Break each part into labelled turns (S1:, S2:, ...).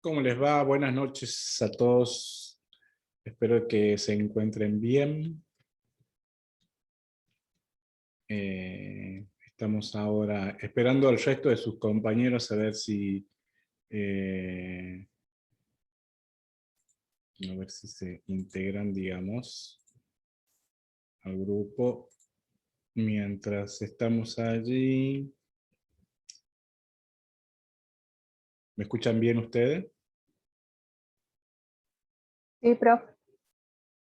S1: ¿Cómo les va? Buenas noches a todos. Espero que se encuentren bien. Estamos ahora esperando al resto de sus compañeros a ver si, se integran, digamos, al grupo. Mientras estamos allí, ¿me escuchan bien ustedes?
S2: Sí, profe.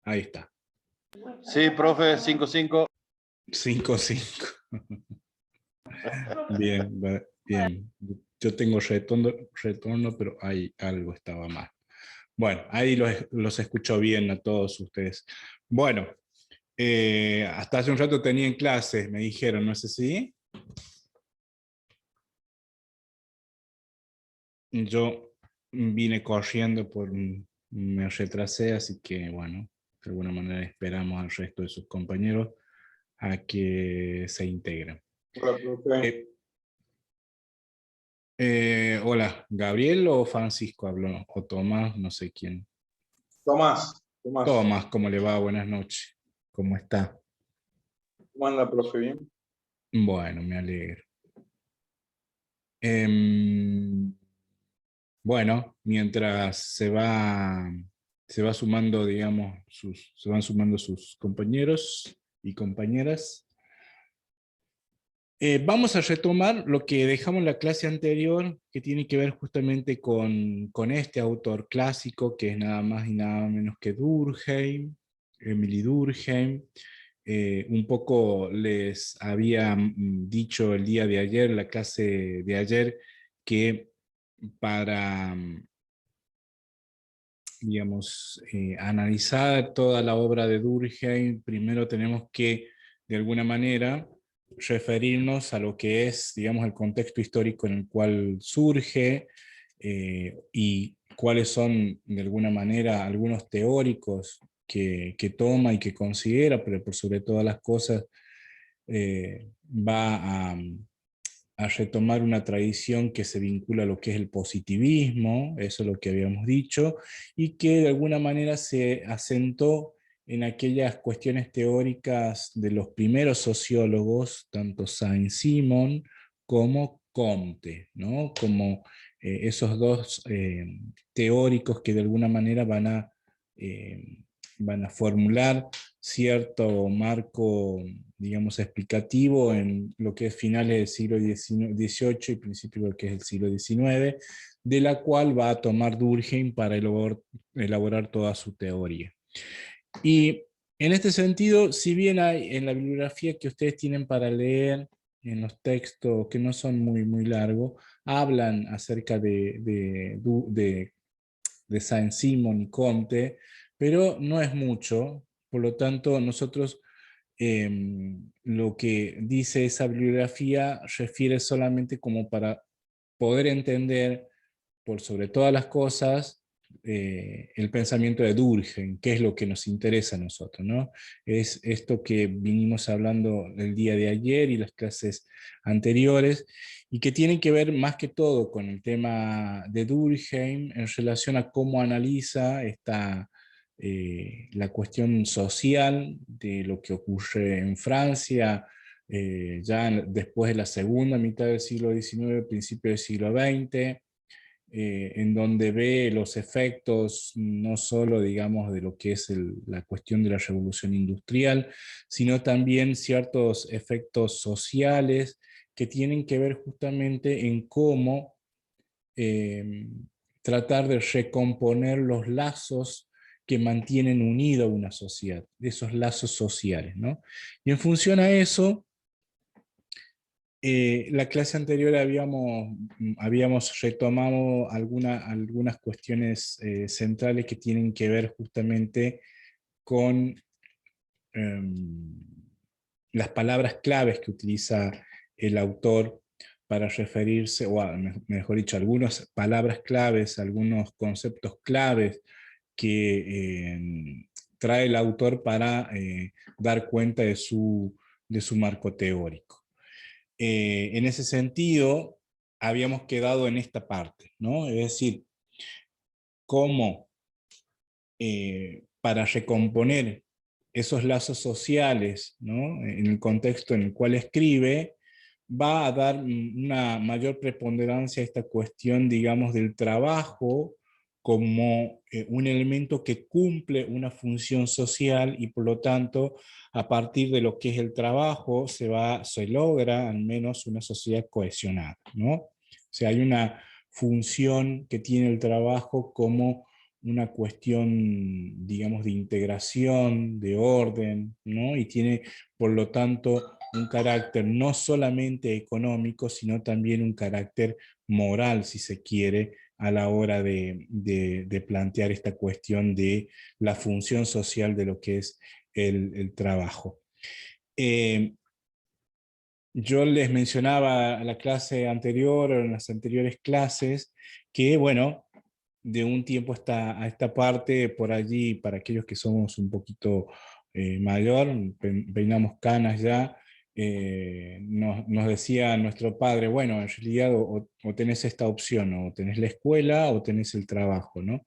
S1: Ahí está.
S3: Sí, profe, 5-5.
S1: 5-5. Bien, bien. Yo tengo retorno, pero ahí algo estaba mal. Bueno, ahí los escucho bien a todos ustedes. Bueno, hasta hace un rato tenían clases, me dijeron, ¿no es así? Yo vine corriendo me retrasé, así que bueno, de alguna manera esperamos al resto de sus compañeros a que se integren.
S3: Hola, profe.
S1: Hola, ¿Gabriel o Francisco habló? O Tomás, no sé quién.
S3: Tomás.
S1: Tomás, ¿cómo le va? Buenas noches. ¿Cómo está?
S3: ¿Cómo anda, profe? Bien.
S1: Bueno, me alegro. Em, bueno, mientras se va sumando, digamos, se van sumando sus compañeros y compañeras, vamos a retomar lo que dejamos en la clase anterior, que tiene que ver justamente con este autor clásico, que es nada más y nada menos que Durkheim, Emily Durkheim. Un poco les había dicho el día de ayer, la clase de ayer, que para, digamos, analizar toda la obra de Durkheim, primero tenemos que, de alguna manera, referirnos a lo que es, digamos, el contexto histórico en el cual surge y cuáles son, de alguna manera, algunos teóricos que toma y que considera, pero por sobre todas las cosas va a retomar una tradición que se vincula a lo que es el positivismo, eso es lo que habíamos dicho, y que de alguna manera se asentó en aquellas cuestiones teóricas de los primeros sociólogos, tanto Saint-Simon como Comte, ¿no? Como esos dos teóricos que de alguna manera van a formular cierto marco, digamos, explicativo en lo que es finales del siglo XVIII y principios de lo que es el siglo XIX, de la cual va a tomar Durkheim para elaborar toda su teoría. Y en este sentido, si bien hay en la bibliografía que ustedes tienen para leer, en los textos que no son muy largos, hablan acerca de Saint-Simon y Comte, pero no es mucho. Por lo tanto, nosotros lo que dice esa bibliografía refiere solamente como para poder entender, por sobre todas las cosas, el pensamiento de Durkheim, que es lo que nos interesa a nosotros, ¿no? Es esto que vinimos hablando el día de ayer y las clases anteriores, y que tienen que ver más que todo con el tema de Durkheim en relación a cómo analiza la cuestión social de lo que ocurre en Francia, después de la segunda mitad del siglo XIX, principio del siglo XX, en donde ve los efectos no solo, digamos, de lo que es la cuestión de la revolución industrial, sino también ciertos efectos sociales que tienen que ver justamente en cómo eh, tratar de recomponer los lazos que mantienen unida una sociedad, esos lazos sociales, ¿no? Y en función a eso, la clase anterior habíamos retomado algunas cuestiones centrales que tienen que ver justamente con las palabras claves que utiliza el autor para referirse, mejor dicho, algunas palabras claves, algunos conceptos claves que trae el autor para dar cuenta de su marco teórico. En ese sentido, habíamos quedado en esta parte, ¿no? Es decir, cómo para recomponer esos lazos sociales, ¿no?, en el contexto en el cual escribe, va a dar una mayor preponderancia a esta cuestión, digamos, del trabajo como un elemento que cumple una función social, y por lo tanto, a partir de lo que es el trabajo, se logra al menos una sociedad cohesionada, ¿no? O sea, hay una función que tiene el trabajo como una cuestión, digamos, de integración, de orden, ¿no? Y tiene, por lo tanto, un carácter no solamente económico, sino también un carácter moral, si se quiere, a la hora de plantear esta cuestión de la función social de lo que es el trabajo. Yo les mencionaba a la clase anterior, o en las anteriores clases, que, bueno, de un tiempo a esta parte, por allí, para aquellos que somos un poquito mayor, peinamos canas ya, nos decía nuestro padre, bueno, en realidad o tenés esta opción, o tenés la escuela o tenés el trabajo, ¿no?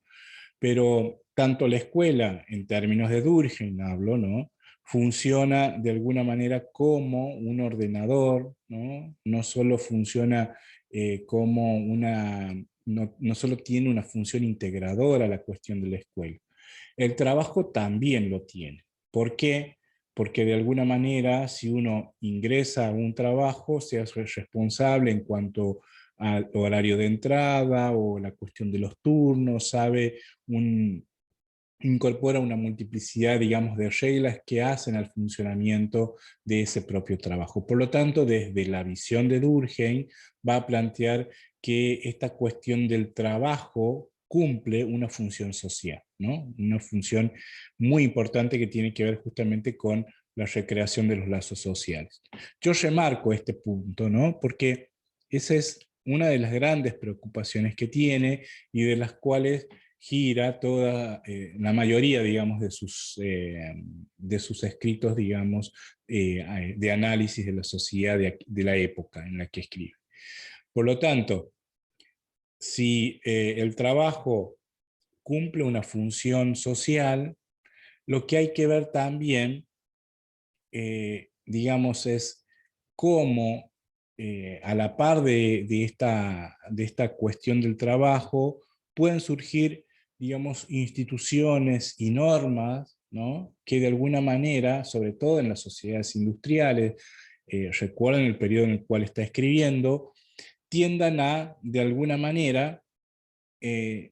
S1: Pero tanto la escuela, en términos de Durkheim hablo, ¿no?, funciona de alguna manera como un ordenador, ¿no? No solo funciona como no solo tiene una función integradora la cuestión de la escuela. El trabajo también lo tiene. ¿Por qué? Porque de alguna manera, si uno ingresa a un trabajo, se hace responsable en cuanto al horario de entrada o la cuestión de los turnos, incorpora una multiplicidad, digamos, de reglas que hacen al funcionamiento de ese propio trabajo. Por lo tanto, desde la visión de Durkheim, va a plantear que esta cuestión del trabajo cumple una función social, ¿no? Una función muy importante que tiene que ver justamente con la recreación de los lazos sociales. Yo remarco este punto, ¿no?, porque esa es una de las grandes preocupaciones que tiene y de las cuales gira toda, la mayoría, digamos, de sus escritos, digamos, de análisis de la sociedad de la época en la que escribe. Por lo tanto, si el trabajo cumple una función social, lo que hay que ver también, digamos, es cómo, a la par de esta cuestión del trabajo, pueden surgir, digamos, instituciones y normas, ¿no?, que de alguna manera, sobre todo en las sociedades industriales, recuerden el periodo en el cual está escribiendo, tiendan a, de alguna manera,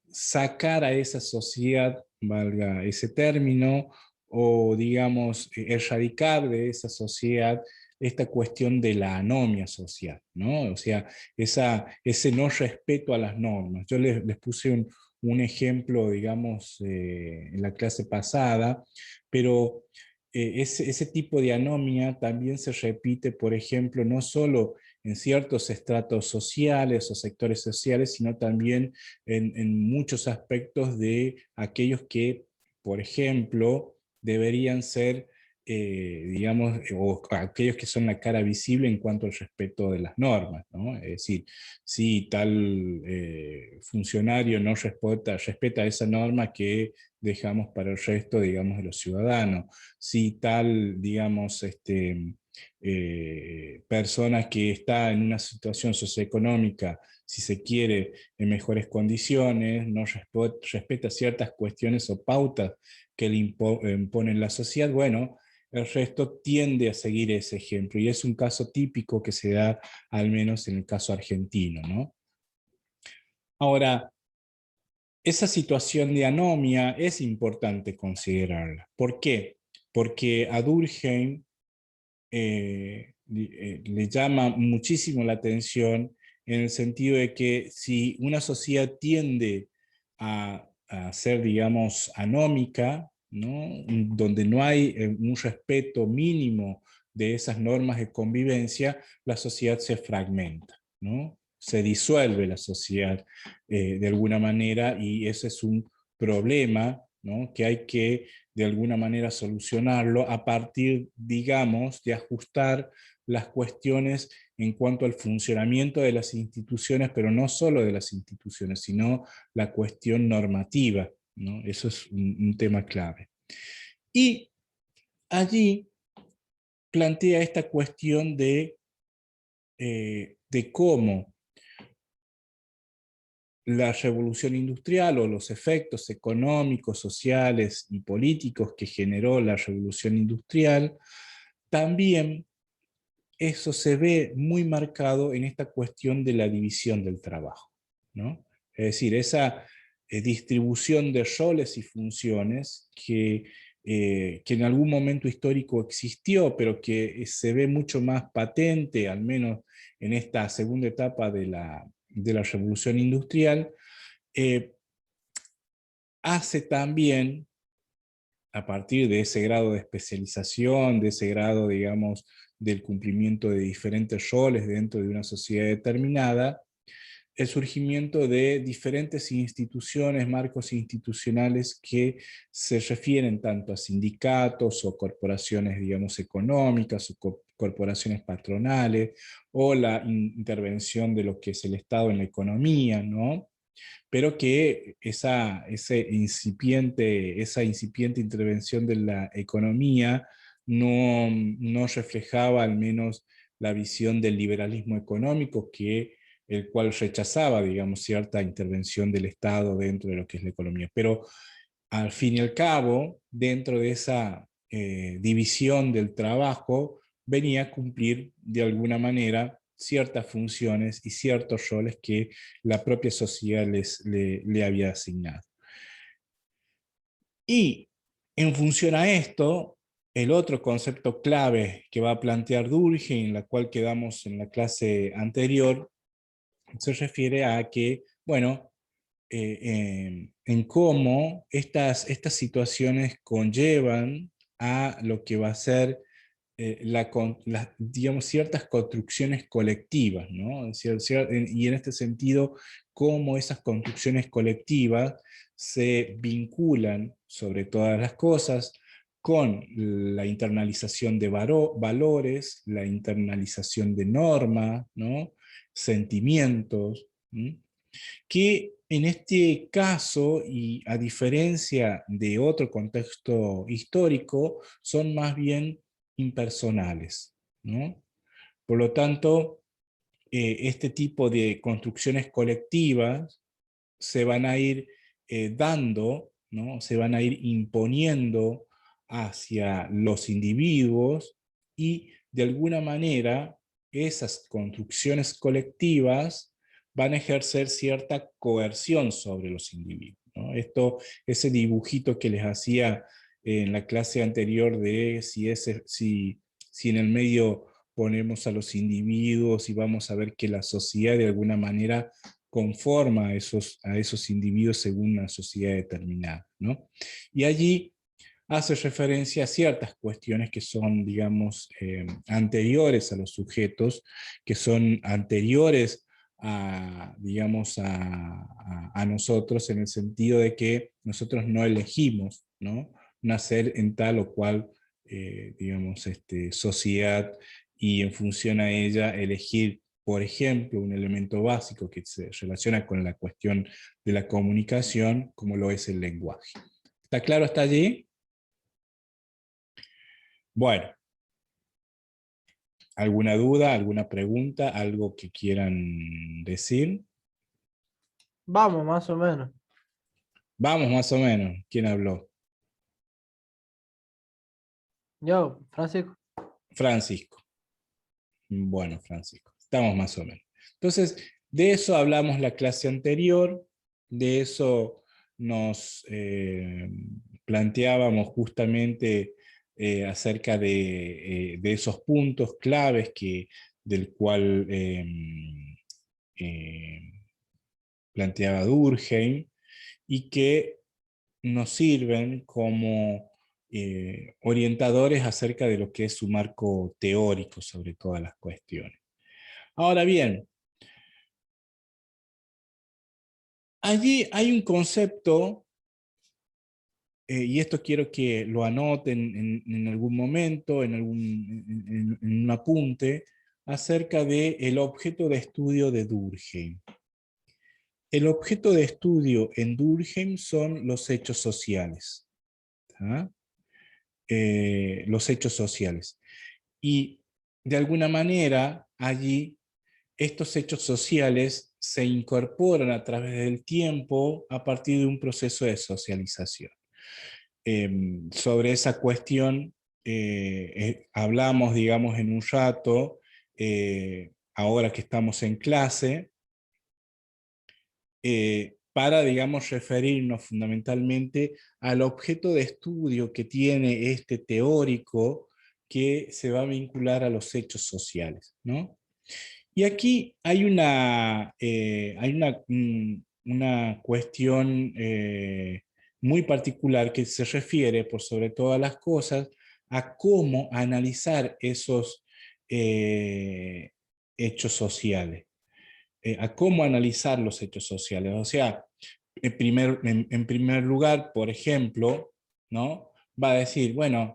S1: sacar a esa sociedad, valga ese término, o digamos, erradicar de esa sociedad esta cuestión de la anomia social, ¿no? O sea, ese no respeto a las normas. Yo les puse un ejemplo, digamos, en la clase pasada, pero ese tipo de anomia también se repite, por ejemplo, no solo en ciertos estratos sociales o sectores sociales, sino también en muchos aspectos de aquellos que, por ejemplo, deberían ser, digamos, o aquellos que son la cara visible en cuanto al respeto de las normas, ¿no? Es decir, si tal funcionario no respeta esa norma que dejamos para el resto, digamos, de los ciudadanos, si tal, digamos, persona que está en una situación socioeconómica, si se quiere, en mejores condiciones, no respeta ciertas cuestiones o pautas que le impone la sociedad, bueno, el resto tiende a seguir ese ejemplo, y es un caso típico que se da al menos en el caso argentino, ¿no? Ahora, esa situación de anomia es importante considerarla. ¿Por qué? Porque a Durkheim le llama muchísimo la atención en el sentido de que si una sociedad tiende a ser, digamos, anómica, ¿no?, donde no hay un respeto mínimo de esas normas de convivencia, la sociedad se fragmenta, ¿no? Se disuelve la sociedad de alguna manera, y ese es un problema, ¿no?, que hay que de alguna manera solucionarlo a partir, digamos, de ajustar las cuestiones en cuanto al funcionamiento de las instituciones, pero no solo de las instituciones, sino la cuestión normativa, ¿no? Eso es un tema clave. Y allí plantea esta cuestión de cómo la revolución industrial o los efectos económicos, sociales y políticos que generó la revolución industrial, también eso se ve muy marcado en esta cuestión de la división del trabajo, ¿no? Es decir, esa distribución de roles y funciones que en algún momento histórico existió, pero que se ve mucho más patente, al menos en esta segunda etapa de la revolución industrial, eh, hace también, a partir de ese grado de especialización, de ese grado, digamos, del cumplimiento de diferentes roles dentro de una sociedad determinada, el surgimiento de diferentes instituciones, marcos institucionales que se refieren tanto a sindicatos o corporaciones, digamos, económicas o corporaciones patronales, o la intervención de lo que es el Estado en la economía, ¿no? Pero que esa incipiente intervención de la economía no reflejaba al menos la visión del liberalismo económico, el cual rechazaba, digamos, cierta intervención del Estado dentro de lo que es la economía. Pero al fin y al cabo, dentro de esa división del trabajo, venía a cumplir de alguna manera ciertas funciones y ciertos roles que la propia sociedad le había asignado. Y en función a esto, el otro concepto clave que va a plantear Durkheim, en la cual quedamos en la clase anterior, se refiere a que, bueno, en cómo estas situaciones conllevan a lo que va a ser digamos, ciertas construcciones colectivas, ¿no? Y en este sentido, cómo esas construcciones colectivas se vinculan sobre todas las cosas con la internalización de valores, la internalización de normas, ¿no? Sentimientos, ¿sí? Que en este caso, y a diferencia de otro contexto histórico, son más bien impersonales, ¿no? Por lo tanto, este tipo de construcciones colectivas se van a ir dando, ¿no? Se van a ir imponiendo hacia los individuos, y de alguna manera esas construcciones colectivas van a ejercer cierta coerción sobre los individuos, ¿no? Ese dibujito que les hacía en la clase anterior de si en el medio ponemos a los individuos y vamos a ver que la sociedad de alguna manera conforma a esos individuos según una sociedad determinada, ¿no? Y allí hace referencia a ciertas cuestiones que son, digamos, anteriores a los sujetos, que son anteriores digamos, a nosotros, en el sentido de que nosotros no elegimos, ¿no? Nacer en tal o cual, digamos, sociedad, y en función a ella elegir, por ejemplo, un elemento básico que se relaciona con la cuestión de la comunicación, como lo es el lenguaje. ¿Está claro hasta allí? Bueno, ¿alguna duda, alguna pregunta, algo que quieran decir?
S2: Vamos, más o menos.
S1: Vamos, más o menos. ¿Quién habló?
S2: Yo, Francisco.
S1: Francisco. Bueno, Francisco, estamos más o menos. Entonces, de eso hablamos la clase anterior, de eso nos planteábamos justamente acerca de esos puntos claves del cual eh, planteaba Durkheim, y que nos sirven como orientadores acerca de lo que es su marco teórico sobre todas las cuestiones. Ahora bien, allí hay un concepto, y esto quiero que lo anoten en algún momento, en un apunte. acerca del objeto de estudio de Durkheim. El objeto de estudio en Durkheim son los hechos sociales. ¿Ah? Los hechos sociales. Y de alguna manera allí estos hechos sociales se incorporan a través del tiempo a partir de un proceso de socialización. Sobre esa cuestión hablamos, digamos, en un rato, ahora que estamos en clase, para, digamos, referirnos fundamentalmente al objeto de estudio que tiene este teórico que se va a vincular a los hechos sociales, ¿no? Y aquí hay una cuestión muy particular que se refiere, por sobre todas las cosas, a cómo analizar esos hechos sociales, a cómo analizar los hechos sociales. O sea, en primer lugar, por ejemplo, ¿no? Va a decir, bueno,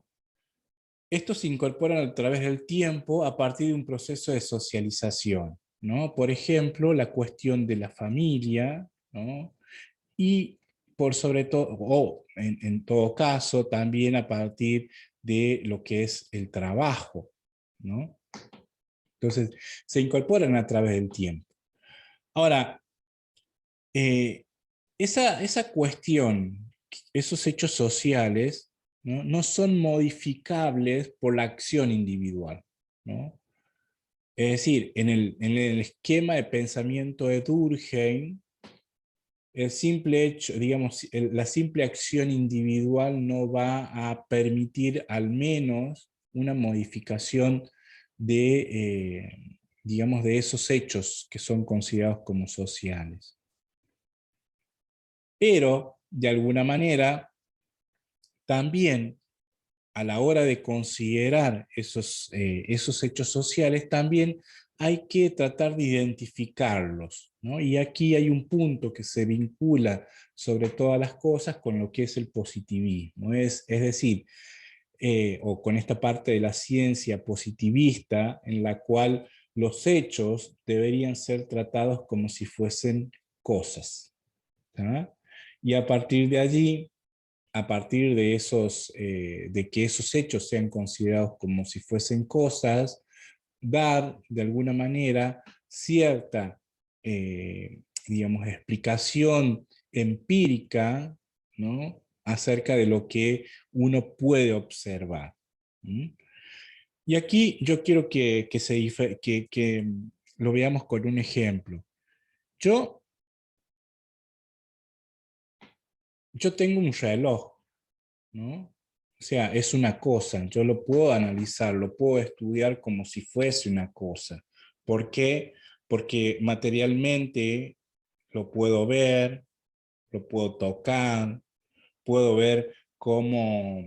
S1: estos se incorporan a través del tiempo a partir de un proceso de socialización, ¿no? Por ejemplo, la cuestión de la familia, ¿no? Y por sobre todo, o en todo caso, también a partir de lo que es el trabajo, ¿no? Entonces, se incorporan a través del tiempo. Ahora, esa cuestión, esos hechos sociales, ¿no? No son modificables por la acción individual, ¿no? Es decir, en el esquema de pensamiento de Durkheim, el simple hecho, digamos, la simple acción individual no va a permitir al menos una modificación digamos, de esos hechos que son considerados como sociales. Pero, de alguna manera, también a la hora de considerar esos hechos sociales, también hay que tratar de identificarlos, ¿no? Y aquí hay un punto que se vincula sobre todas las cosas con lo que es el positivismo, es decir, o con esta parte de la ciencia positivista en la cual los hechos deberían ser tratados como si fuesen cosas, ¿tá? Y a partir de allí, a partir de de que esos hechos sean considerados como si fuesen cosas, dar de alguna manera cierta, digamos, explicación empírica, ¿no? Acerca de lo que uno puede observar. ¿Mm? Y aquí yo quiero que lo veamos con un ejemplo. Yo tengo un reloj, ¿no? O sea, es una cosa, yo lo puedo analizar, lo puedo estudiar como si fuese una cosa. ¿Por qué? Porque materialmente lo puedo ver, lo puedo tocar, puedo ver cómo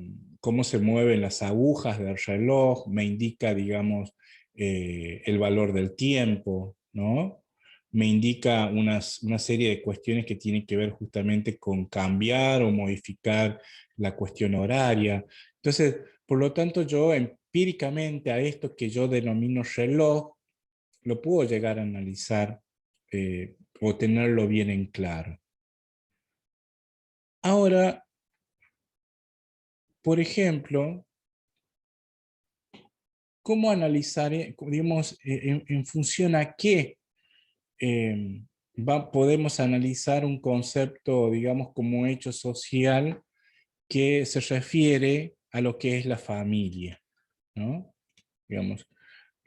S1: se mueven las agujas del reloj, me indica, digamos, el valor del tiempo, ¿no? Me indica una serie de cuestiones que tienen que ver justamente con cambiar o modificar la cuestión horaria. Entonces, por lo tanto, yo empíricamente a esto que yo denomino reloj, lo puedo llegar a analizar o tenerlo bien en claro. Ahora, por ejemplo, ¿cómo analizar, digamos, en función a qué podemos analizar un concepto, digamos, como hecho social que se refiere a lo que es la familia, ¿no? Digamos,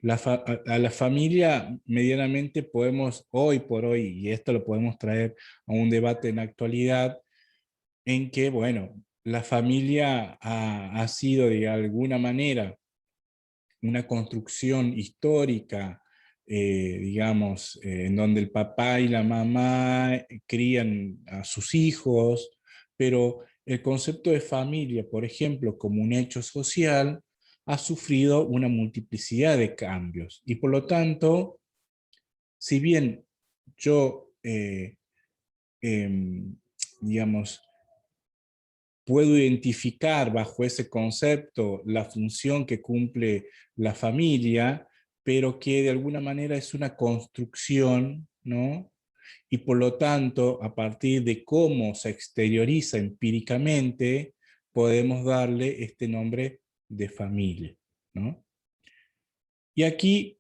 S1: a la familia medianamente podemos, hoy por hoy, y esto lo podemos traer a un debate en la actualidad, en que, bueno, la familia ha sido de alguna manera una construcción histórica, digamos, en donde el papá y la mamá crían a sus hijos, pero el concepto de familia, por ejemplo, como un hecho social, ha sufrido una multiplicidad de cambios. Y por lo tanto, si bien yo, digamos, puedo identificar bajo ese concepto la función que cumple la familia, pero que de alguna manera es una construcción, ¿no? Y por lo tanto, a partir de cómo se exterioriza empíricamente, podemos darle este nombre de familia, ¿no? Y aquí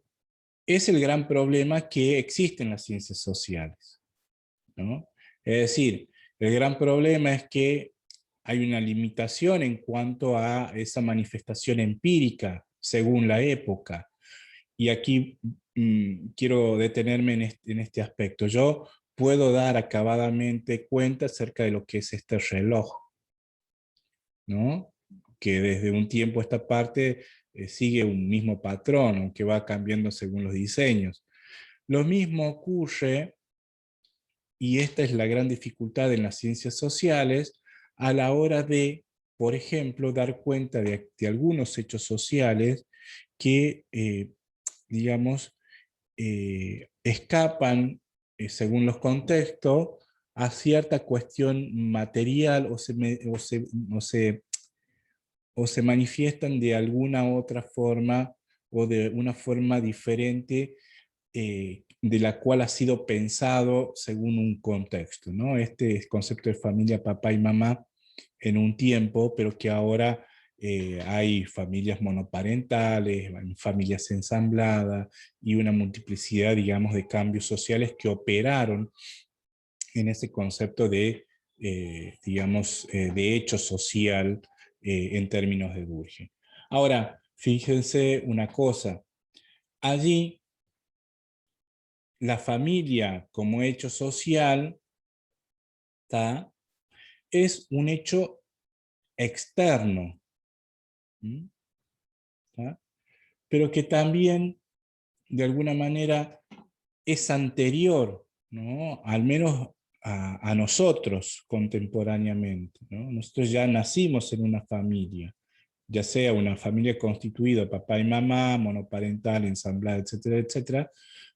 S1: es el gran problema que existe en las ciencias sociales, ¿no? Es decir, el gran problema es que hay una limitación en cuanto a esa manifestación empírica según la época. Y aquí quiero detenerme en este aspecto. Yo puedo dar acabadamente cuenta acerca de lo que es este reloj, ¿no? Que desde un tiempo a esta parte sigue un mismo patrón, aunque va cambiando según los diseños. Lo mismo ocurre, y esta es la gran dificultad en las ciencias sociales, a la hora de, por ejemplo, dar cuenta de algunos hechos sociales que, digamos, escapan, según los contextos, a cierta cuestión material o se manifiestan de alguna otra forma o de una forma diferente de la cual ha sido pensado según un contexto, ¿no? Este concepto de familia, papá y mamá en un tiempo, pero que ahora hay familias monoparentales, familias ensambladas y una multiplicidad, digamos, de cambios sociales que operaron en ese concepto de, digamos, de hecho social en términos de Durkheim. Ahora, fíjense una cosa, allí la familia como hecho social ¿tá? Es un hecho externo, ¿tá? Pero que también de alguna manera es anterior, ¿no? Al menos a nosotros contemporáneamente, ¿no? Nosotros ya nacimos en una familia, ya sea una familia constituida de papá y mamá, monoparental, ensamblada, etcétera, etcétera,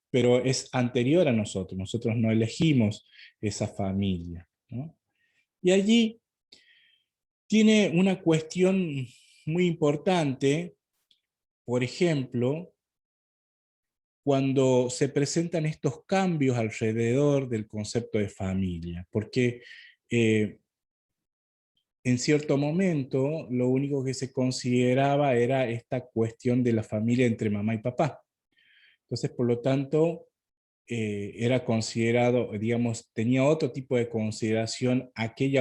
S1: pero es anterior a nosotros. Nosotros no elegimos esa familia, ¿no? Y allí tiene una cuestión muy importante, por ejemplo, cuando se presentan estos cambios alrededor del concepto de familia, porque en cierto momento lo único que se consideraba era esta cuestión de la familia entre mamá y papá. Entonces, por lo tanto, era considerado, digamos, tenía otro tipo de consideración aquel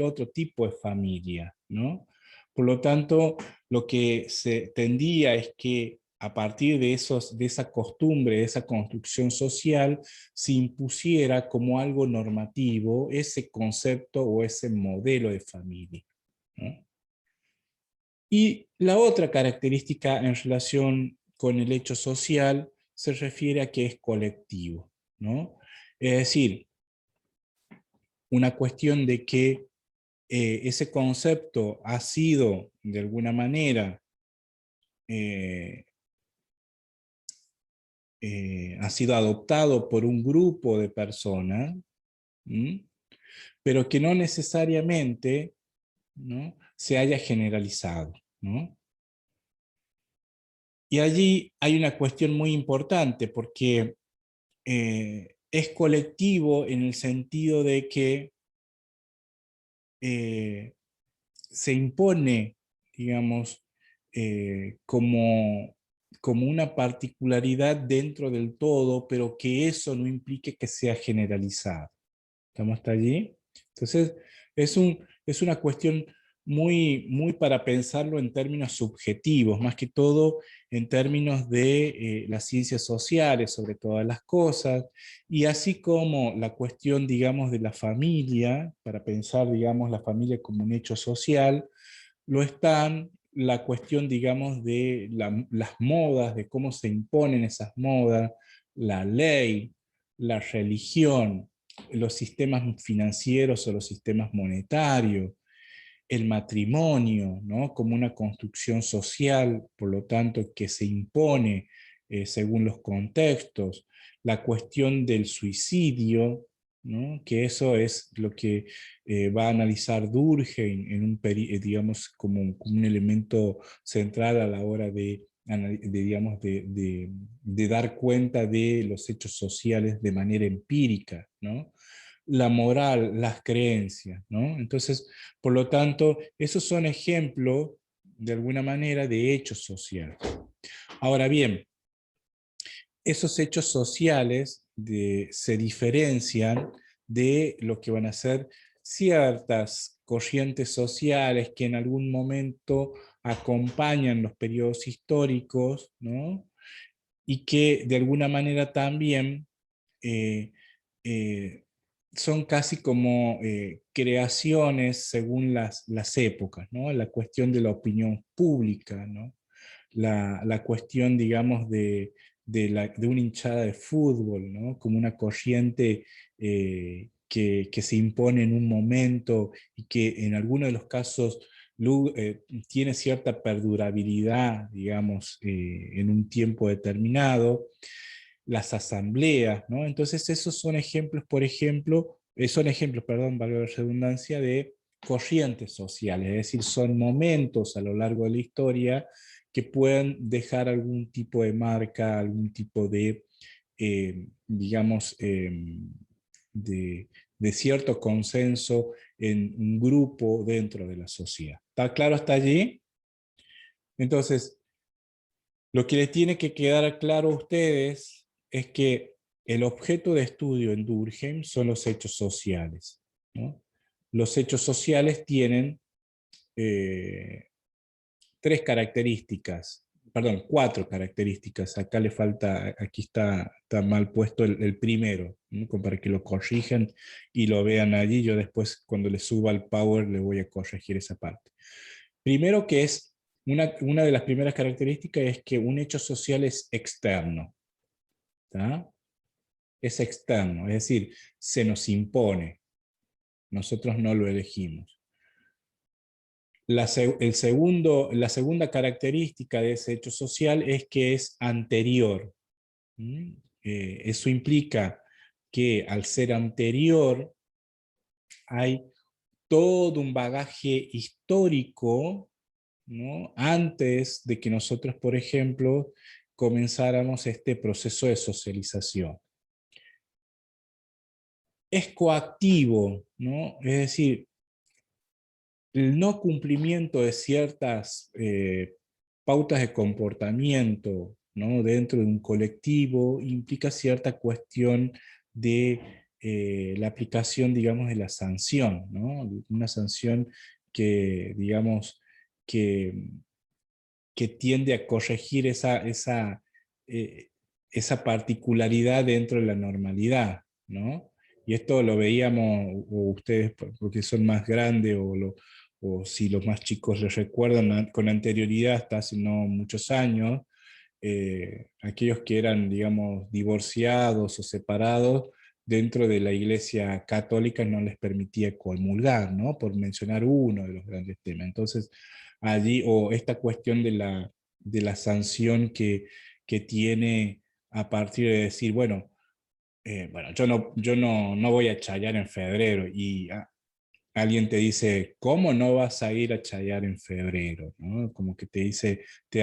S1: otro tipo de familia, ¿no? Por lo tanto, lo que se tendía es que a partir de esa costumbre, de esa construcción social, se impusiera como algo normativo ese concepto o ese modelo de familia, ¿no? Y la otra característica en relación con el hecho social se refiere a que es colectivo, ¿no? Es decir, una cuestión de que ese concepto ha sido, de alguna manera, eh, ha sido adoptado por un grupo de personas, ¿m? Pero que no necesariamente, ¿no?, se haya generalizado, ¿no? Y allí hay una cuestión muy importante porque es colectivo en el sentido de que se impone, digamos, como una particularidad dentro del todo, pero que eso no implique que sea generalizado. ¿Estamos hasta allí? Entonces, es una cuestión muy para pensarlo en términos subjetivos, más que todo en términos de las ciencias sociales, sobre todas las cosas, y así como la cuestión, digamos, de la familia, para pensar, digamos, la familia como un hecho social, lo están la cuestión, digamos, de las modas, de cómo se imponen esas modas, la ley, la religión, los sistemas financieros o los sistemas monetarios, el matrimonio, ¿no?, como una construcción social, por lo tanto, que se impone según los contextos, la cuestión del suicidio, ¿no?, que eso es lo que va a analizar Durkheim en digamos, como un elemento central a la hora de digamos, de dar cuenta de los hechos sociales de manera empírica, ¿no? La moral, las creencias, ¿no? Entonces, por lo tanto, esos son ejemplos, de alguna manera, de hechos sociales. Ahora bien, esos hechos sociales se diferencian de lo que van a ser ciertas corrientes sociales que en algún momento acompañan los periodos históricos, ¿no? Y que de alguna manera también eh, eh, son casi como creaciones según las épocas, ¿no? La cuestión de la opinión pública, ¿no? La cuestión, digamos, de una hinchada de fútbol, ¿no? Como una corriente que se impone en un momento y que en algunos de los casos tiene cierta perdurabilidad, digamos, en un tiempo determinado. Las asambleas, ¿no? Entonces esos son ejemplos, por ejemplo, son ejemplos, perdón, valga la redundancia, de corrientes sociales, es decir, son momentos a lo largo de la historia que pueden dejar algún tipo de marca, algún tipo de, digamos, de cierto consenso en un grupo dentro de la sociedad. ¿Está claro hasta allí? Entonces, lo que les tiene que quedar claro a ustedes es que el objeto de estudio en Durkheim son los hechos sociales, ¿no? Los hechos sociales tienen cuatro características. Acá le falta, aquí está mal puesto el primero, ¿no? Como para que lo corrijan y lo vean allí. Yo después, cuando le suba al Power, le voy a corregir esa parte. Primero que es, una de las primeras características es que un hecho social es externo. ¿Tá? Es externo, es decir, se nos impone. Nosotros no lo elegimos. La segunda característica de ese hecho social es que es anterior. Eso implica que al ser anterior hay todo un bagaje histórico, ¿no? Antes de que nosotros, por ejemplo, comenzáramos este proceso de socialización. Es coactivo, ¿no? Es decir, el no cumplimiento de ciertas pautas de comportamiento, ¿no? Dentro de un colectivo implica cierta cuestión de la aplicación, digamos, de la sanción, ¿no? Una sanción que, digamos, que, que tiende a corregir eh, esa particularidad dentro de la normalidad, ¿no? Y esto lo veíamos, o ustedes, porque son más grandes, o si los más chicos les recuerdan con anterioridad, hasta hace no muchos años, aquellos que eran, digamos, divorciados o separados, dentro de la Iglesia Católica no les permitía comulgar, ¿no? Por mencionar uno de los grandes temas. Entonces, allí, o esta cuestión de la sanción que tiene a partir de decir, bueno, yo no voy a chayar en febrero, y alguien te dice, ¿cómo no vas a ir a chayar en febrero? ¿No? Como que te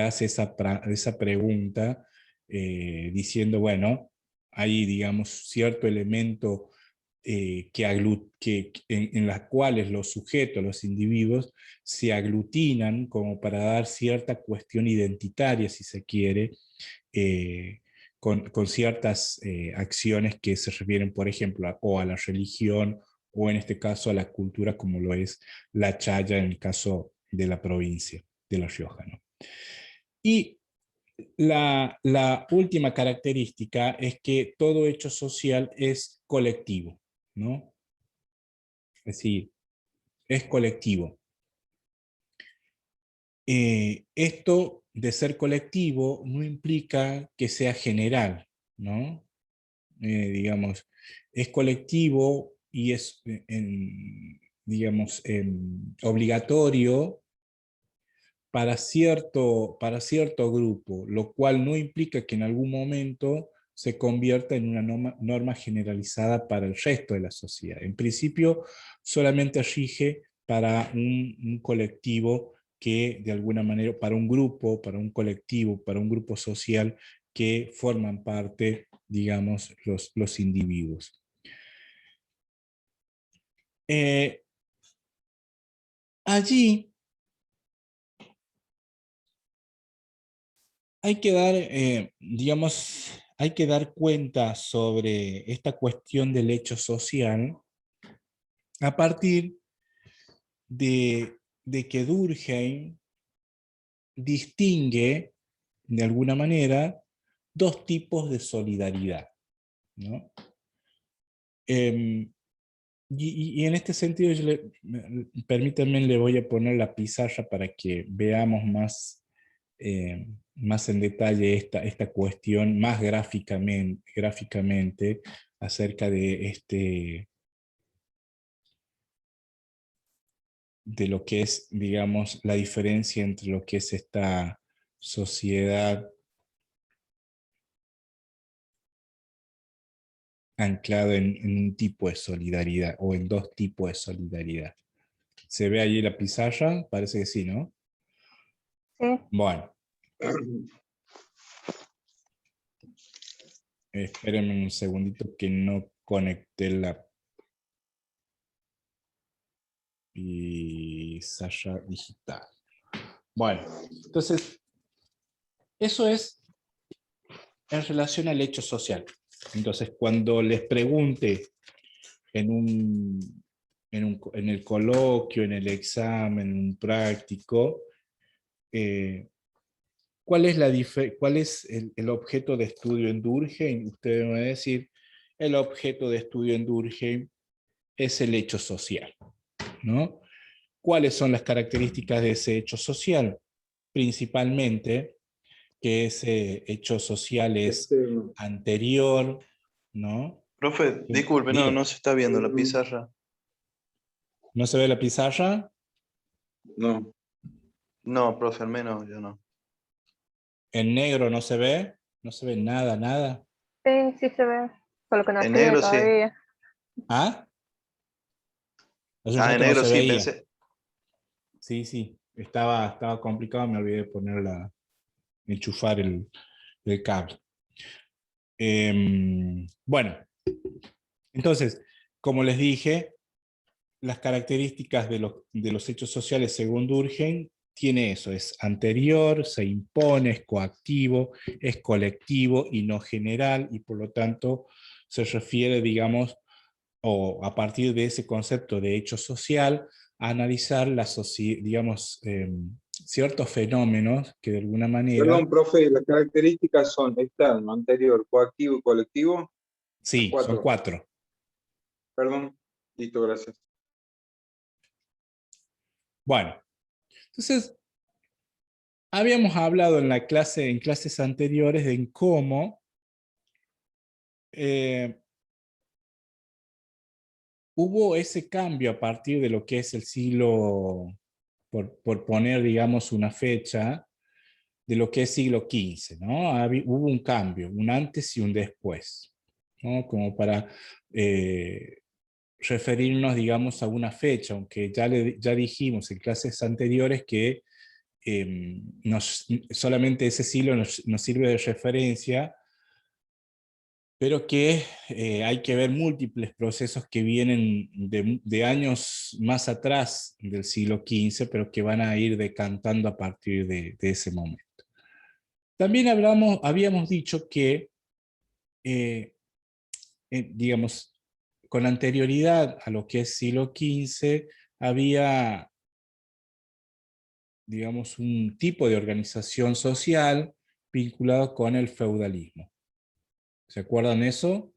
S1: hace esa pregunta diciendo, bueno, hay, digamos, cierto elemento en las cuales los sujetos, los individuos, se aglutinan como para dar cierta cuestión identitaria, si se quiere, con ciertas acciones que se refieren, por ejemplo, o a la religión, o en este caso a la cultura, como lo es la chaya en el caso de la provincia de La Rioja, ¿no? Y la última característica es que todo hecho social es colectivo, ¿no? Es decir, es colectivo. Esto de ser colectivo no implica que sea general, ¿no? Digamos, es colectivo y es, digamos, obligatorio para cierto grupo, lo cual no implica que en algún momento se convierta en una norma generalizada para el resto de la sociedad. En principio, solamente rige para un colectivo que de alguna manera, para un grupo, para un colectivo, para un grupo social que forman parte, digamos, los individuos. Allí hay que dar, digamos, hay que dar cuenta sobre esta cuestión del hecho social a partir de que Durkheim distingue, de alguna manera, dos tipos de solidaridad, ¿no? Y en este sentido, permítanme, le voy a poner la pizarra para que veamos más en detalle esta cuestión, más gráficamente acerca de lo que es, digamos, la diferencia entre lo que es esta sociedad anclada en un tipo de solidaridad o en dos tipos de solidaridad. ¿Se ve allí la pizarra? Parece que sí, ¿no?
S4: Sí.
S1: Bueno. Espérenme un segundito que no conecté la pizarra digital. Bueno, entonces, eso es en relación al hecho social. Entonces, cuando les pregunte en el coloquio, en el examen, en un práctico, ¿cuál es el objeto de estudio en Durkheim? Ustedes van a decir, el objeto de estudio en Durkheim es el hecho social, ¿no? ¿Cuáles son las características de ese hecho social? Principalmente, que ese hecho social es anterior, ¿no?
S5: Profe, disculpe,
S1: Diga,
S5: no se está viendo la pizarra.
S1: ¿no se ve la pizarra?
S3: No.
S5: No, profe, al menos yo no.
S1: ¿En negro no se ve? ¿No se ve nada, nada?
S4: Sí, sí se ve. Solo que no
S5: En
S4: escribe
S5: negro sí.
S4: todavía.
S1: ¿Ah? Hace un
S5: Ah, en
S1: rato no
S5: negro
S1: se
S5: sí,
S1: veía.
S5: pensé.
S1: Sí. Estaba complicado, me olvidé de enchufar el cable. Bueno, entonces, como les dije, las características de los hechos sociales según Durkheim tiene eso, es anterior, se impone, es coactivo, es colectivo y no general, y por lo tanto se refiere, digamos, o a partir de ese concepto de hecho social, a analizar digamos, ciertos fenómenos que de alguna manera...
S3: Perdón, profe, las características son externo, anterior, coactivo y colectivo.
S1: Sí, son 4.
S3: Perdón. Listo, gracias.
S1: Bueno, entonces, habíamos hablado en clases anteriores de cómo hubo ese cambio a partir de lo que es el siglo, por poner, digamos, una fecha, de lo que es siglo XV, ¿no? Hubo un cambio, un antes y un después, ¿no? Como para referirnos, digamos, a una fecha, aunque ya dijimos en clases anteriores que solamente ese siglo nos sirve de referencia, pero que hay que ver múltiples procesos que vienen de años más atrás del siglo XV, pero que van a ir decantando a partir de ese momento. También habíamos dicho que, digamos, con anterioridad a lo que es siglo XV, había, digamos, un tipo de organización social vinculado con el feudalismo. ¿Se acuerdan eso?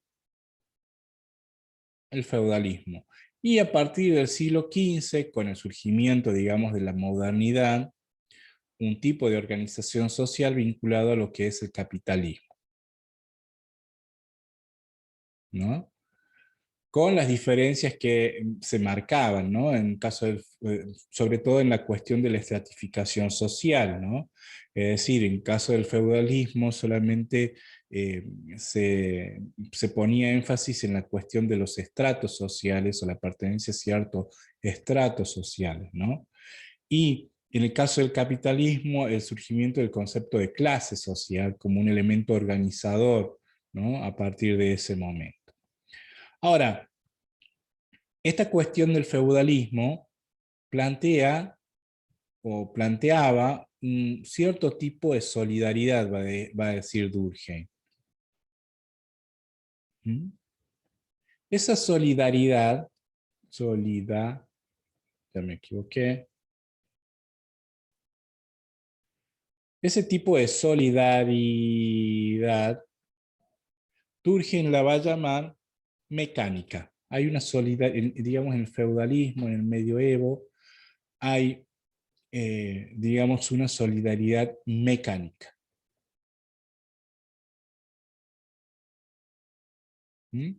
S1: El feudalismo. Y a partir del siglo XV, con el surgimiento, digamos, de la modernidad, un tipo de organización social vinculado a lo que es el capitalismo, ¿no? Con las diferencias que se marcaban, ¿no? Sobre todo en la cuestión de la estratificación social, ¿no? Es decir, en caso del feudalismo solamente se ponía énfasis en la cuestión de los estratos sociales o la pertenencia a ciertos estratos sociales, ¿no? Y En el caso del capitalismo, el surgimiento del concepto de clase social como un elemento organizador, ¿no? A partir de ese momento. Ahora, esta cuestión del feudalismo plantea o planteaba un cierto tipo de solidaridad, va a decir Durkheim. ¿Mm? Esa solidaridad, ya me equivoqué, ese tipo de solidaridad, Durkheim la va a llamar mecánica. Hay una solidaridad, digamos, en el feudalismo, en el medioevo, hay, digamos, una solidaridad mecánica. ¿Mm?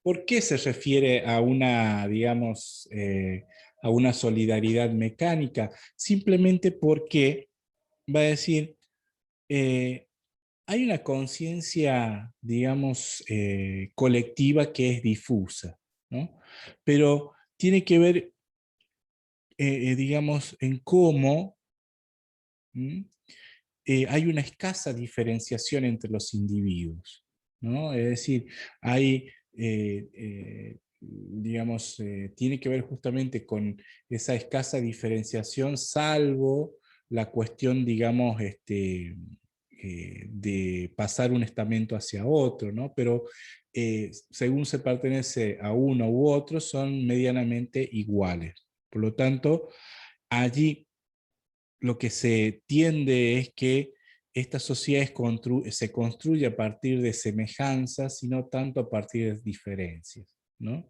S1: ¿Por qué se refiere a una, digamos, a una solidaridad mecánica? Simplemente porque, va a decir, hay una conciencia, digamos, colectiva que es difusa, ¿no? Pero tiene que ver, digamos, en cómo hay una escasa diferenciación entre los individuos, ¿no? Es decir, hay, digamos, tiene que ver justamente con esa escasa diferenciación, salvo la cuestión, digamos, de pasar un estamento hacia otro, ¿no? Pero según se pertenece a uno u otro, son medianamente iguales. Por lo tanto, allí lo que se tiende es que esta sociedad se construye a partir de semejanzas y no tanto a partir de diferencias, ¿no?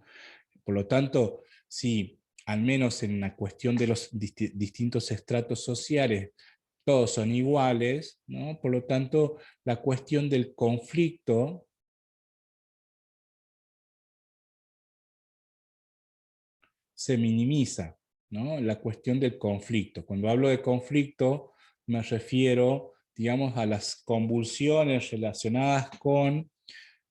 S1: Por lo tanto, si al menos en la cuestión de los distintos estratos sociales todos son iguales, ¿no? Por lo tanto, la cuestión del conflicto se minimiza, ¿no? La cuestión del conflicto. Cuando hablo de conflicto, me refiero, digamos, a las convulsiones relacionadas con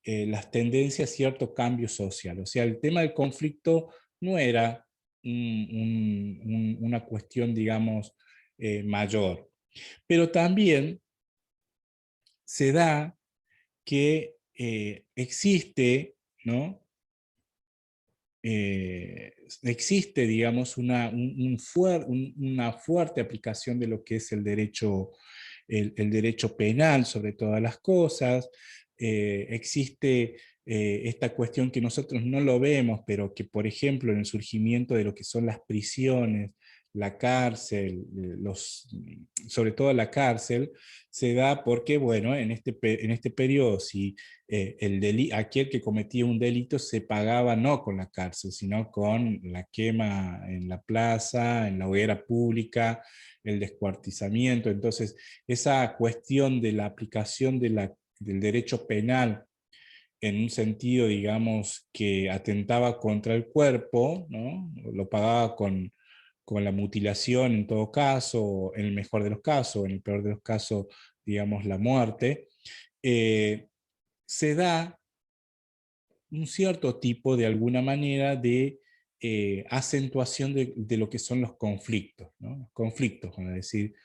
S1: las tendencias a cierto cambio social. O sea, el tema del conflicto no era una cuestión, digamos, mayor. Pero también se da que existe, ¿no? Existe, digamos, una fuerte aplicación de lo que es el derecho penal sobre todas las cosas. Existe esta cuestión que nosotros no lo vemos, pero que, por ejemplo, en el surgimiento de lo que son las prisiones, la cárcel, sobre todo la cárcel, se da porque, bueno, en este periodo, si aquel que cometía un delito se pagaba no con la cárcel, sino con la quema en la plaza, en la hoguera pública, el descuartizamiento. Entonces, esa cuestión de la aplicación del derecho penal en un sentido, digamos, que atentaba contra el cuerpo, ¿no? Lo pagaba con la mutilación en todo caso, en el mejor de los casos, en el peor de los casos, digamos, la muerte, se da un cierto tipo, de alguna manera, de acentuación de lo que son los conflictos, ¿no? Los conflictos, es decir,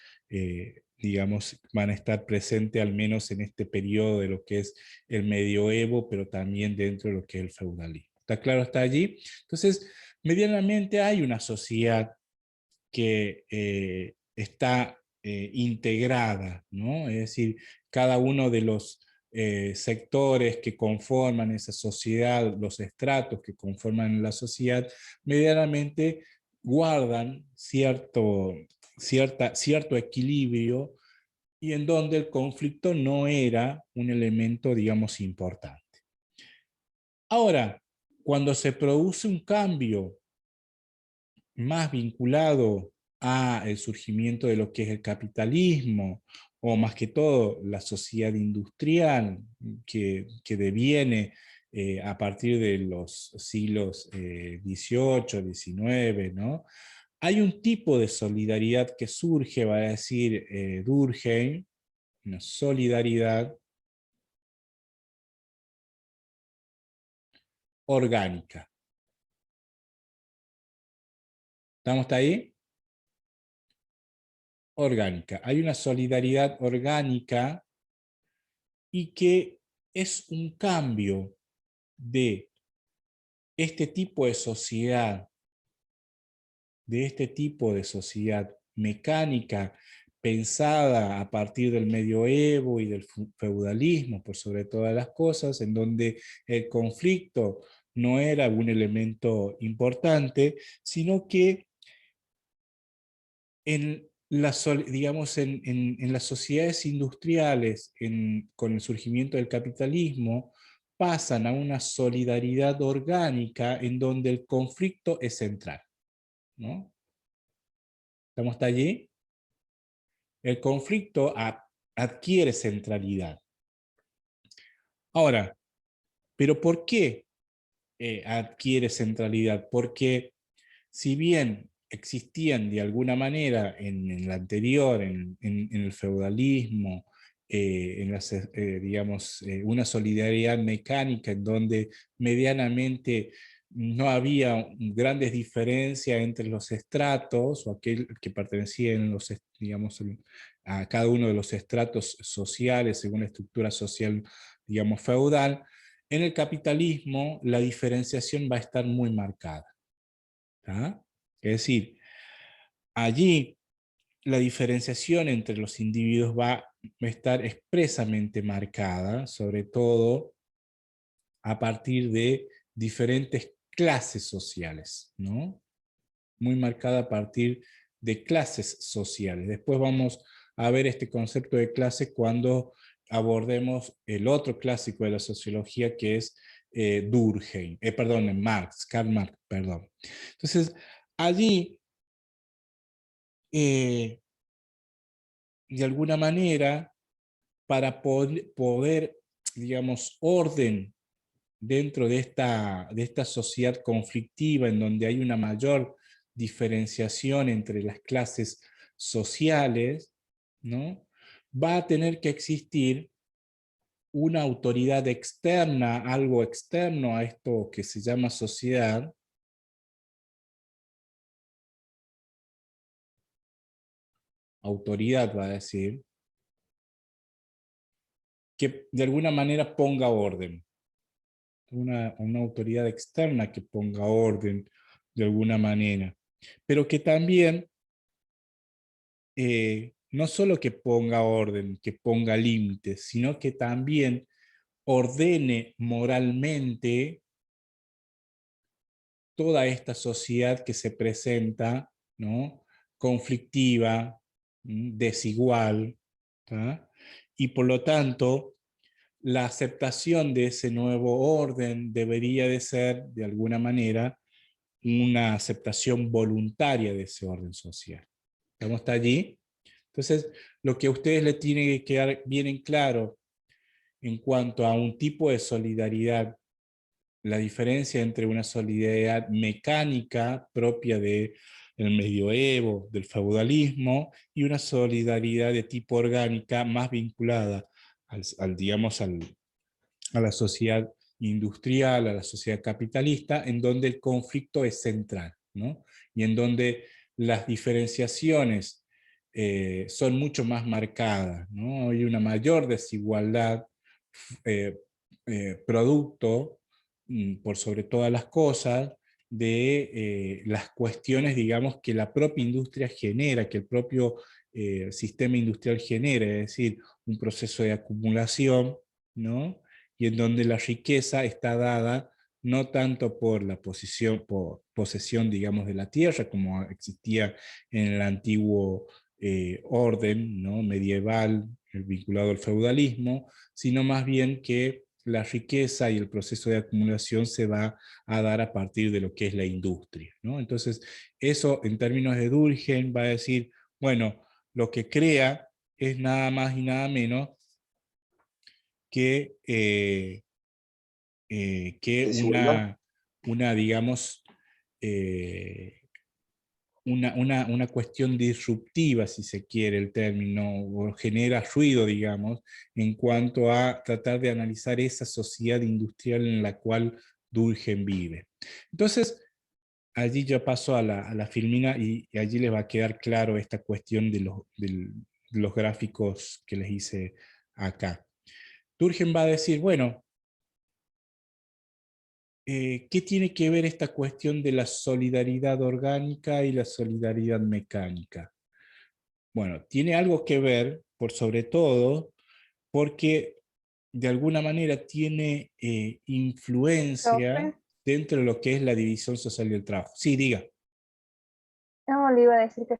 S1: digamos, van a estar presentes al menos en este periodo de lo que es el medioevo, pero también dentro de lo que es el feudalismo. ¿Está claro hasta allí? Entonces, medianamente hay una sociedad que está integrada, ¿no? Es decir, cada uno de los sectores que conforman esa sociedad, los estratos que conforman la sociedad, medianamente guardan cierto equilibrio y en donde el conflicto no era un elemento, digamos, importante. Ahora, cuando se produce un cambio más vinculado a el surgimiento de lo que es el capitalismo, o más que todo la sociedad industrial que deviene a partir de los siglos XVIII, XIX, ¿no? Hay un tipo de solidaridad que surge, va a decir Durkheim, una solidaridad orgánica. ¿Estamos hasta ahí? orgánica. Hay una solidaridad orgánica y que es un cambio de este tipo de sociedad, mecánica, pensada a partir del medioevo y del feudalismo, por sobre todas las cosas, en donde el conflicto no era un elemento importante, sino que en digamos, en las sociedades industriales, con el surgimiento del capitalismo, pasan a una solidaridad orgánica en donde el conflicto es central, ¿no? ¿Estamos hasta allí? El conflicto adquiere centralidad. Ahora, ¿pero por qué adquiere centralidad? Porque si bien existían de alguna manera en el anterior, en el feudalismo, digamos, una solidaridad mecánica en donde medianamente no había grandes diferencias entre los estratos, o aquel que pertenecía digamos, a cada uno de los estratos sociales según la estructura social, digamos, feudal. En el capitalismo la diferenciación va a estar muy marcada. ¿Ah? Es decir, allí la diferenciación entre los individuos va a estar expresamente marcada, sobre todo a partir de diferentes clases sociales, ¿no? Muy marcada a partir de clases sociales. Después vamos a ver este concepto de clase cuando abordemos el otro clásico de la sociología, que es Durkheim, perdón, Karl Marx, perdón. Entonces, allí de alguna manera, para poder, digamos, orden dentro de esta sociedad conflictiva en donde hay una mayor diferenciación entre las clases sociales, ¿no? Va a tener que existir una autoridad externa, algo externo a esto que se llama sociedad, autoridad va a decir, que de alguna manera ponga orden. Una autoridad externa que ponga orden de alguna manera. Pero que también, no solo que ponga orden, que ponga límites, sino que también ordene moralmente toda esta sociedad que se presenta, ¿no? Conflictiva, desigual, ¿tá? Y por lo tanto, la aceptación de ese nuevo orden debería de ser, de alguna manera, una aceptación voluntaria de ese orden social. ¿Estamos hasta allí? Entonces, lo que a ustedes les tiene que quedar bien en claro en cuanto a un tipo de solidaridad, la diferencia entre una solidaridad mecánica propia del medioevo, del feudalismo, y una solidaridad de tipo orgánica más vinculada digamos, a la sociedad industrial, a la sociedad capitalista, en donde el conflicto es central, ¿no? Y en donde las diferenciaciones son mucho más marcadas, ¿no? Hay una mayor desigualdad eh, producto, por sobre todas las cosas, de las cuestiones, digamos, que la propia industria genera, que el propio sistema industrial genera, es decir, un proceso de acumulación, ¿no? Y en donde la riqueza está dada no tanto por la posesión, digamos, de la tierra, como existía en el antiguo orden, ¿no? Medieval, vinculado al feudalismo, sino más bien que la riqueza y el proceso de acumulación se va a dar a partir de lo que es la industria, ¿no? Entonces, eso en términos de Durkheim va a decir, bueno, lo que crea es nada más y nada menos que
S5: Desigualdad.
S1: digamos, eh, una cuestión disruptiva, si se quiere el término, o genera ruido, digamos, en cuanto a tratar de analizar esa sociedad industrial en la cual Durkheim vive. Entonces, allí yo paso a la filmina y allí les va a quedar claro esta cuestión de los gráficos que les hice acá. Durkheim va a decir, bueno, ¿qué tiene que ver esta cuestión de la solidaridad orgánica y la solidaridad mecánica? Bueno, tiene algo que ver, por sobre todo, porque de alguna manera tiene influencia
S4: Profe,
S1: dentro de lo que es la división social del trabajo. Sí, diga.
S4: no le iba a decir que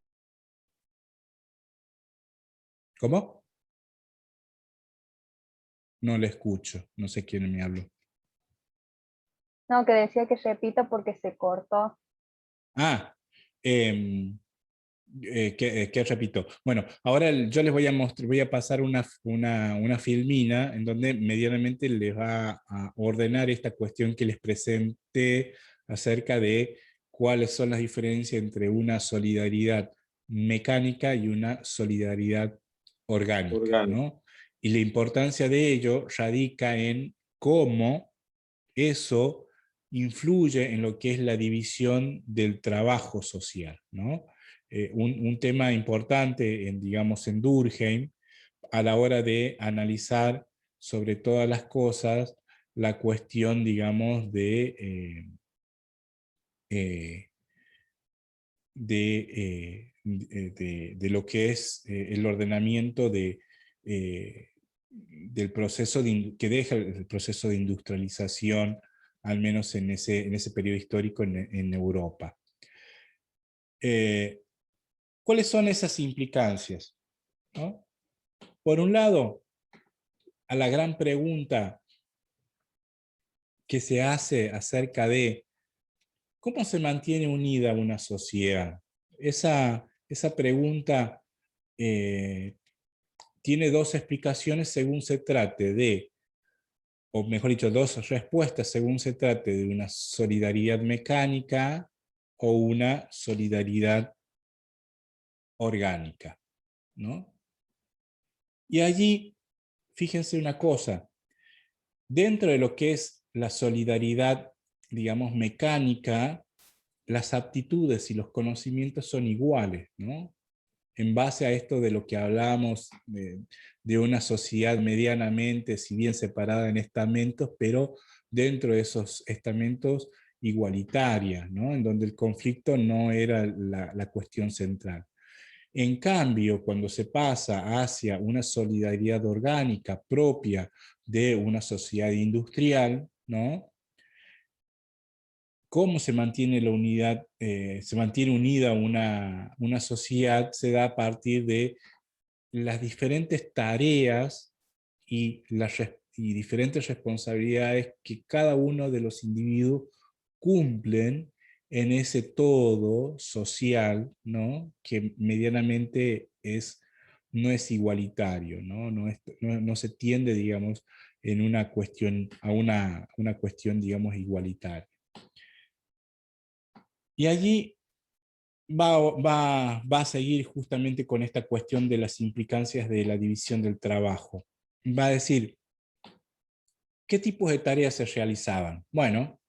S1: ¿Cómo? No le escucho, no sé quién me habló.
S4: no, que decía que repita porque se cortó.
S1: Ah, em, ¿qué repito? Bueno, ahora yo les voy a mostrar, voy a pasar una filmina en donde medianamente les va a ordenar esta cuestión que les presenté acerca de cuáles son las diferencias entre una solidaridad mecánica y una solidaridad orgánica,
S3: Orgánico.
S1: ¿no? Y la importancia de ello radica en cómo eso influye en lo que es la división del trabajo social, ¿no? Un tema importante, digamos, en Durkheim, a la hora de analizar sobre todas las cosas la cuestión, digamos, eh, de lo que es el ordenamiento del proceso que deja el proceso de industrialización, al menos en ese periodo histórico en Europa. ¿Cuáles son esas implicancias? ¿No? Por un lado, a la gran pregunta que se hace acerca de cómo se mantiene unida una sociedad. Esa pregunta tiene dos explicaciones según se trate de, o mejor dicho, dos respuestas según se trate de una solidaridad mecánica o una solidaridad orgánica, ¿no? Y allí, fíjense una cosa, dentro de lo que es la solidaridad, digamos, mecánica, las aptitudes y los conocimientos son iguales, ¿no? En base a esto de lo que hablábamos de una sociedad medianamente, si bien separada en estamentos, pero dentro de esos estamentos igualitarias, ¿no? En donde el conflicto no era la cuestión central. En cambio, cuando se pasa hacia una solidaridad orgánica propia de una sociedad industrial, ¿no? Cómo se mantiene la unidad, se mantiene unida una sociedad, se da a partir de las diferentes tareas y diferentes responsabilidades que cada uno de los individuos cumplen en ese todo social, ¿no? Que medianamente no es igualitario, ¿no? No se tiende, digamos, en una cuestión, a una cuestión, digamos, igualitaria. Y allí va a seguir justamente con esta cuestión de las implicancias de la división del trabajo. Va a decir, ¿qué tipos de tareas se realizaban? Bueno,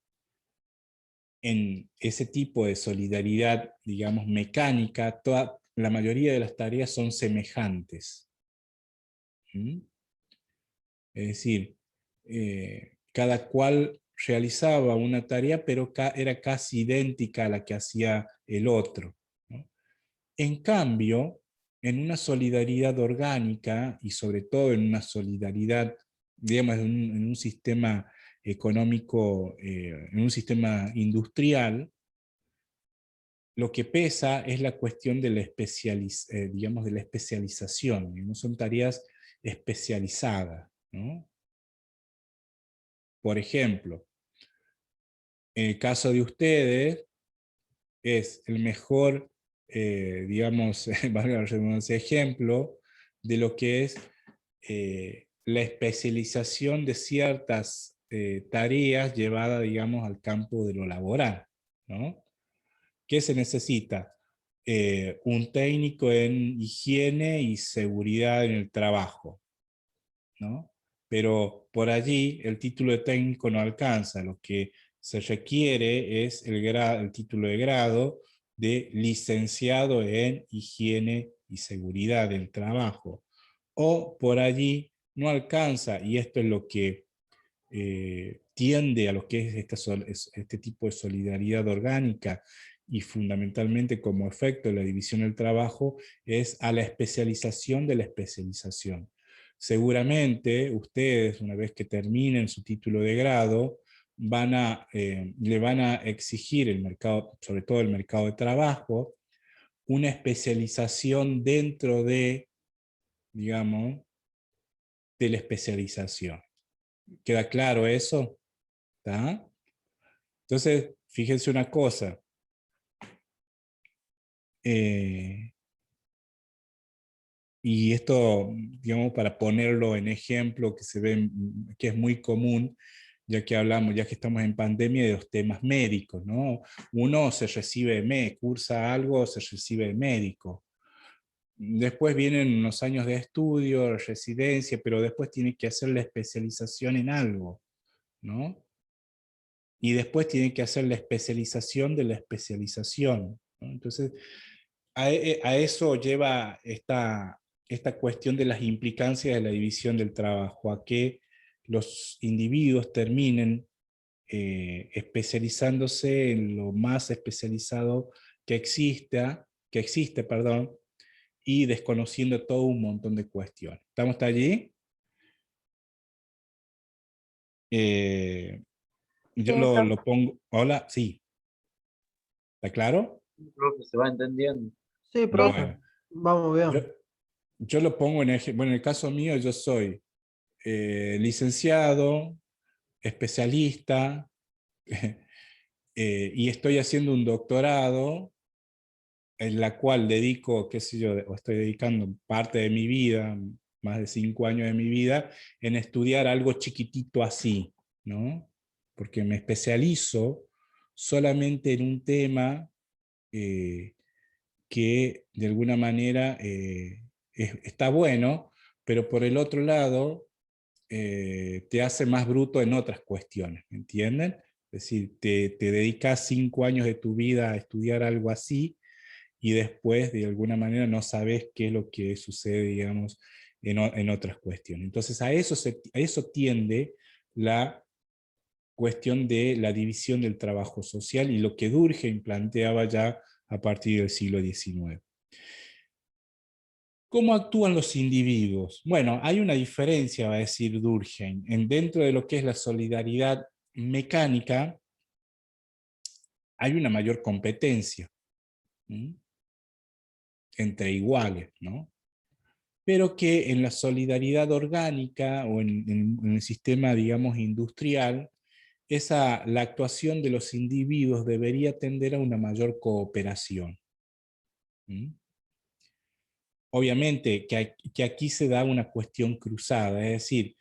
S1: en ese tipo de solidaridad, digamos, mecánica, la mayoría de las tareas son semejantes. ¿Mm? Es decir, cada cual realizaba una tarea, pero era casi idéntica a la que hacía el otro, ¿no? En cambio, en una solidaridad orgánica y sobre todo en una solidaridad, digamos, en un sistema económico, en un sistema industrial, lo que pesa es la cuestión de digamos, de la especialización, ¿no? Son tareas especializadas, ¿no? Por ejemplo, en el caso de ustedes, es el mejor, digamos, valga la redundancia, ejemplo de lo que es la especialización de ciertas tareas llevadas, digamos, al campo de lo laboral, ¿no? ¿Qué se necesita? Un técnico en higiene y seguridad en el trabajo, ¿no? Pero por allí el título de técnico no alcanza, lo que se requiere es el título de grado de licenciado en higiene y seguridad del trabajo. O por allí no alcanza, y esto es lo que tiende a lo que es este tipo de solidaridad orgánica y fundamentalmente como efecto de la división del trabajo, es a la especialización de la especialización. Seguramente ustedes, una vez que terminen su título de grado, le van a exigir el mercado, sobre todo el mercado de trabajo, una especialización dentro de, digamos, de la especialización. ¿Queda claro eso? ¿Está? Entonces, fíjense una cosa. Y esto, digamos, para ponerlo en ejemplo, que se ve, que es muy común, ya que hablamos, ya que estamos en pandemia, de los temas médicos, ¿no? Uno se recibe cursa algo, se recibe de médico. Después vienen unos años de estudio, residencia, pero después tiene que hacer la especialización en algo, ¿no? Y después tiene que hacer la especialización de la especialización, ¿no? Entonces, a eso lleva esta cuestión de las implicancias de la división del trabajo, a que los individuos terminen especializándose en lo más especializado que existe, perdón, y desconociendo todo un montón de cuestiones. ¿Estamos hasta allí? Yo
S4: Sí, profe.
S1: lo pongo, hola, sí, ¿está claro?
S6: Profe, se va entendiendo.
S2: Sí, profe.
S1: Bueno,
S2: Vamos
S1: yo,
S2: bien.
S1: yo lo pongo bueno, en el caso mío yo soy licenciado, especialista, y estoy haciendo un doctorado en la cual dedico, qué sé yo, o estoy dedicando parte de mi vida, más de 5 años de mi vida, en estudiar algo chiquitito así, ¿no? Porque me especializo solamente en un tema eh, que de alguna manera está bueno, pero por el otro lado te hace más bruto en otras cuestiones, ¿me entienden? Es decir, te dedicas 5 años de tu vida a estudiar algo así y después de alguna manera no sabes qué es lo que sucede, digamos, en otras cuestiones. Entonces a eso tiende la cuestión de la división del trabajo social y lo que Durkheim planteaba ya a partir del siglo XIX. ¿Cómo actúan los individuos? Bueno, hay una diferencia, va a decir Durkheim, dentro de lo que es la solidaridad mecánica, hay una mayor competencia, ¿sí? Entre iguales, ¿no? Pero que en la solidaridad orgánica o en el sistema, digamos, industrial, la actuación de los individuos debería tender a una mayor cooperación. ¿Sí? Obviamente que aquí se da una cuestión cruzada, es decir,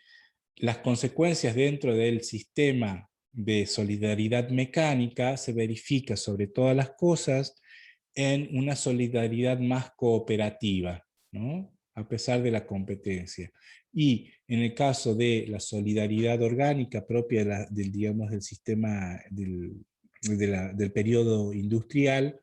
S1: las consecuencias dentro del sistema de solidaridad mecánica se verifica sobre todas las cosas en una solidaridad más cooperativa, ¿no? A pesar de la competencia. Y en el caso de la solidaridad orgánica propia digamos, del sistema del periodo industrial,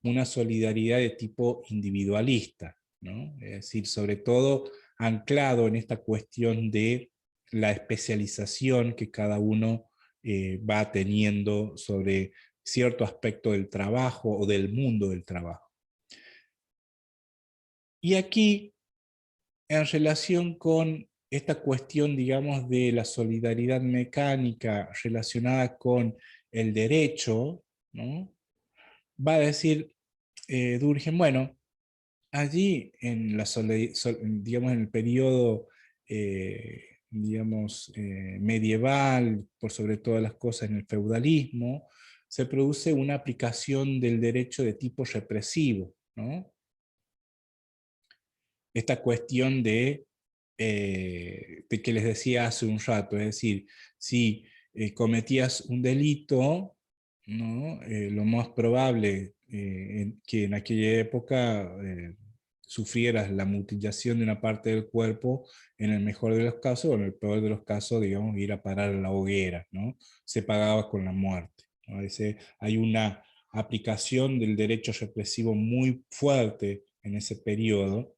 S1: una solidaridad de tipo individualista, ¿no? Es decir, sobre todo anclado en esta cuestión de la especialización que cada uno va teniendo sobre cierto aspecto del trabajo o del mundo del trabajo. Y aquí, en relación con esta cuestión, digamos, de la solidaridad mecánica relacionada con el derecho, ¿no? Va a decir Durkheim, bueno, allí en digamos, en el periodo digamos, medieval, por sobre todas las cosas en el feudalismo, se produce una aplicación del derecho de tipo represivo, ¿no? Esta cuestión de que les decía hace un rato, es decir, si cometías un delito, ¿no? Lo más probable que en aquella época sufrieras la mutilación de una parte del cuerpo, en el mejor de los casos, o en el peor de los casos, digamos, ir a parar a la hoguera, ¿no? Se pagaba con la muerte, ¿no? Hay una aplicación del derecho represivo muy fuerte en ese periodo,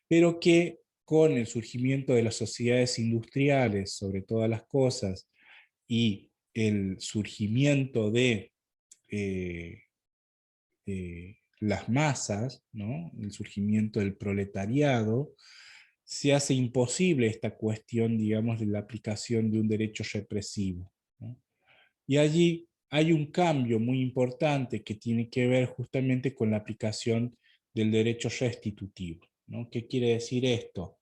S1: pero que con el surgimiento de las sociedades industriales, sobre todas las cosas, y el surgimiento de las masas, ¿no? El surgimiento del proletariado, se hace imposible esta cuestión, digamos, de la aplicación de un derecho represivo, ¿no? Y allí hay un cambio muy importante que tiene que ver justamente con la aplicación del derecho restitutivo, ¿no? ¿Qué quiere decir esto?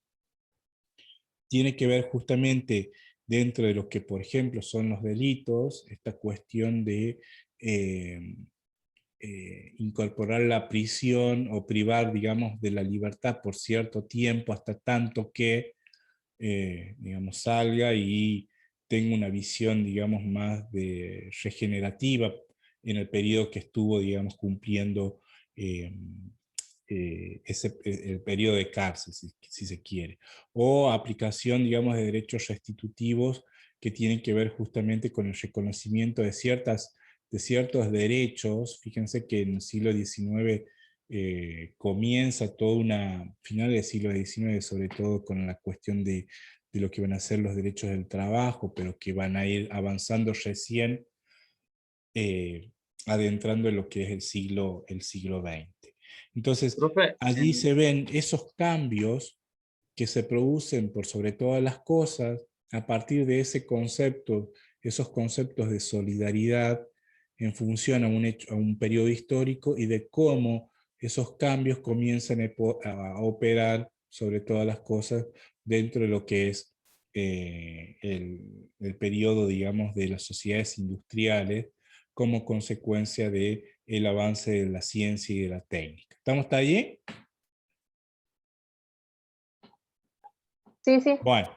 S1: Tiene que ver justamente dentro de lo que, por ejemplo, son los delitos, esta cuestión de incorporar la prisión o privar, digamos, de la libertad por cierto tiempo, hasta tanto que, digamos, salga y tenga una visión, digamos, más regenerativa en el periodo que estuvo, digamos, cumpliendo el periodo de cárcel, si se quiere. O aplicación, digamos, de derechos restitutivos que tienen que ver justamente con el reconocimiento de ciertos derechos. Fíjense que en el siglo XIX comienza toda una, final del siglo XIX, sobre todo con la cuestión de lo que van a ser los derechos del trabajo, pero que van a ir avanzando recién, adentrando en lo que es el siglo XX. Entonces,
S6: Profe,
S1: allí se ven esos cambios que se producen por sobre todas las cosas a partir de ese concepto, esos conceptos de solidaridad en función a un periodo histórico y de cómo esos cambios comienzan a operar sobre todas las cosas dentro de lo que es el periodo, digamos, de las sociedades industriales como consecuencia del avance de la ciencia y de la técnica. ¿Estamos hasta allí?
S4: Sí, sí.
S1: Bueno.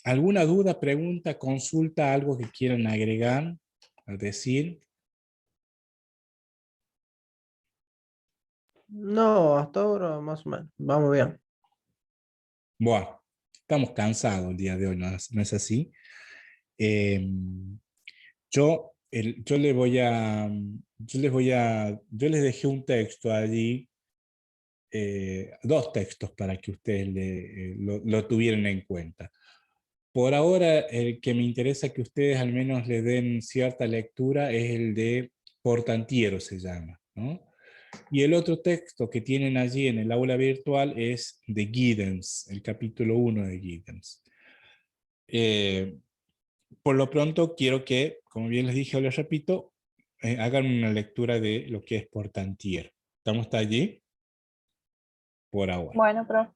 S1: ¿Alguna duda, pregunta, consulta, algo que quieran agregar, a decir?
S2: No, hasta ahora más o menos. Vamos bien.
S1: Bueno, estamos cansados el día de hoy, ¿no es así? Eh, yo les dejé un texto allí, dos textos para que ustedes lo tuvieran en cuenta. Por ahora, el que me interesa que ustedes al menos le den cierta lectura es el de Portantiero, se llama, ¿no? Y el otro texto que tienen allí en el aula virtual es de Giddens, el capítulo 1 de Giddens. Por lo pronto, quiero que, como bien les dije o les repito, hagan una lectura de lo que es Portantiero. ¿Estamos hasta allí? Por ahora.
S4: Bueno, profe.